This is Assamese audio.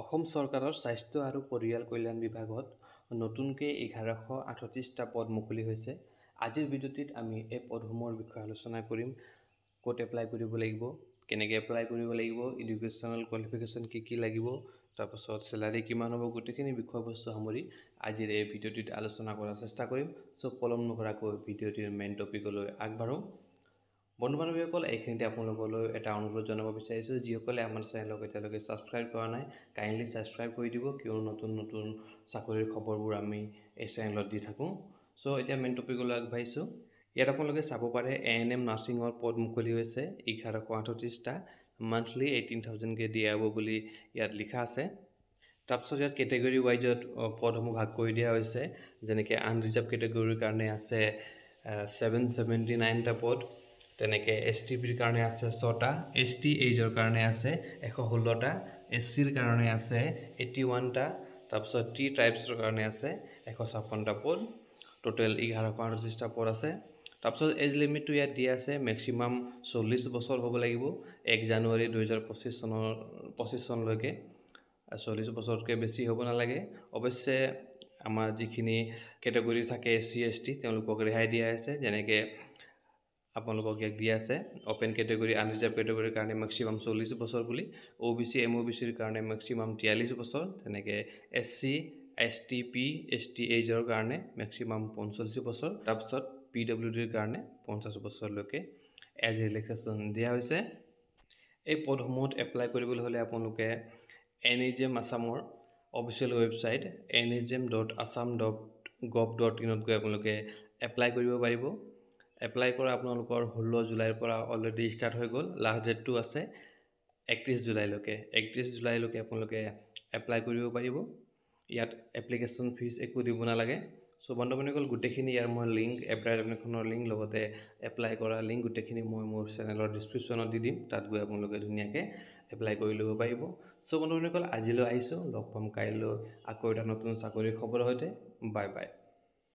অসম চৰকাৰৰ স্বাস্থ্য আৰু পৰিয়াল কল্যাণ বিভাগত নতুনকৈ 1138টা পদ মুকলি হৈছে। আজিৰ ভিডিঅ'টিত আমি এই পদসমূহৰ বিষয়ে আলোচনা কৰিম। ক'ত এপ্লাই কৰিব লাগিব, কেনেকৈ এপ্লাই কৰিব লাগিব, এডুকেশ্যনেল কোৱালিফিকেশ্যন কি লাগিব, তাৰপাছত চেলাৰী কিমান হ'ব, গোটেইখিনি বিষয়বস্তু সামৰি আজিৰ এই ভিডিঅ'টিত আলোচনা কৰাৰ চেষ্টা কৰিম। পলম নকৰাকৈ ভিডিঅ'টিৰ মেইন টপিকলৈ আগবাঢ়োঁ। বন্ধু বান্ধৱীসকল, এইখিনিতে আপোনালোকলৈ এটা অনুৰোধ জনাব বিচাৰিছোঁ, যিসকলে আমাৰ চেনেলক এতিয়ালৈকে ছাবস্ক্ৰাইব কৰা নাই, কাইণ্ডলি ছাবস্ক্ৰাইব কৰি দিব, কিয়নো নতুন নতুন চাকৰিৰ খবৰবোৰ আমি এই চেনেলত দি থাকোঁ। এতিয়া মেইন টপিকলৈ আগবাঢ়িছোঁ। ইয়াত আপোনালোকে চাব পাৰে ANM নাৰ্ছিঙৰ পদ মুকলি হৈছে 1138টা, মান্থলি 18,000কৈ দিয়া হ'ব বুলি ইয়াত লিখা আছে। তাৰপিছত ইয়াত কেটেগৰী ৱাইজত পদসমূহ ভাগ কৰি দিয়া হৈছে, যেনেকৈ আনৰিজাৰ্ভ কেটেগৰীৰ কাৰণে আছে 779টা পদ, তেনেকৈ STPৰ কাৰণে আছে 6টা, ST এইজৰ কাৰণে আছে 116টা, SCৰ কাৰণে আছে 81টা, তাৰপিছত T ট্ৰাইবছৰ কাৰণে আছে 156টা পদ, টোটেল 1138টা পদ আছে। তাৰপিছত এজ লিমিটটো ইয়াত দিয়া আছে, মেক্সিমাম 40 বছৰ হ'ব লাগিব 1 জানুৱাৰী 2025 চনলৈকে। 40 বছৰতকৈ বেছি হ'ব নালাগে। অৱশ্যে আমাৰ যিখিনি কেটেগৰী থাকে SC ST তেওঁলোকক ৰেহাই দিয়া আছে, যেনেকৈ আপোনালোকক ইয়াক দিয়া আছে অপেন কেটেগৰী আনৰিজাৰ্ভ কেটেগৰীৰ কাৰণে মেক্সিমাম 40 বছৰ বুলি, OBC MOBCৰ কাৰণে মেক্সিমাম 43 বছৰ, তেনেকৈ SC ST P ST এইজৰ কাৰণে মেক্সিমাম 45 বছৰ, তাৰপিছত PWDৰ কাৰণে 50 বছৰলৈকে এজ ৰিলেক্সেশ্যন দিয়া হৈছে। এই পদসমূহত এপ্লাই কৰিবলৈ হ'লে আপোনালোকে NHM আছামৰ অফিচিয়েল ৱেবছাইট nhm.assam.gov.in গৈ আপোনালোকে এপ্লাই কৰিব পাৰিব। এপ্লাই কৰা আপোনালোকৰ 16 জুলাইৰ পৰা অলৰেডি ষ্টাৰ্ট হৈ গ'ল। লাষ্ট ডেটটো আছে 31 জুলাইলৈকে। 31 জুলাইলৈকে আপোনালোকে এপ্লাই কৰিব পাৰিব। ইয়াত এপ্লিকেশ্যন ফিজ একো দিব নালাগে। বন্ধু বান্ধৱীসকল, গোটেইখিনি ইয়াৰ মই লিংক, এপ্লিকেশ্যনৰ লিংক, লগতে এপ্লাই কৰা লিংক গোটেইখিনি মই মোৰ চেনেলৰ ডিছক্ৰিপশ্যনত দি দিম। তাত গৈ আপোনালোকে ধুনীয়াকৈ এপ্লাই কৰি ল'ব পাৰিব। বন্ধু বান্ধৱীসকল, আজিলৈ আহিছোঁ। লগ পাম কাইলৈ আকৌ এটা নতুন চাকৰিৰ খবৰৰ সৈতে। Bye bye.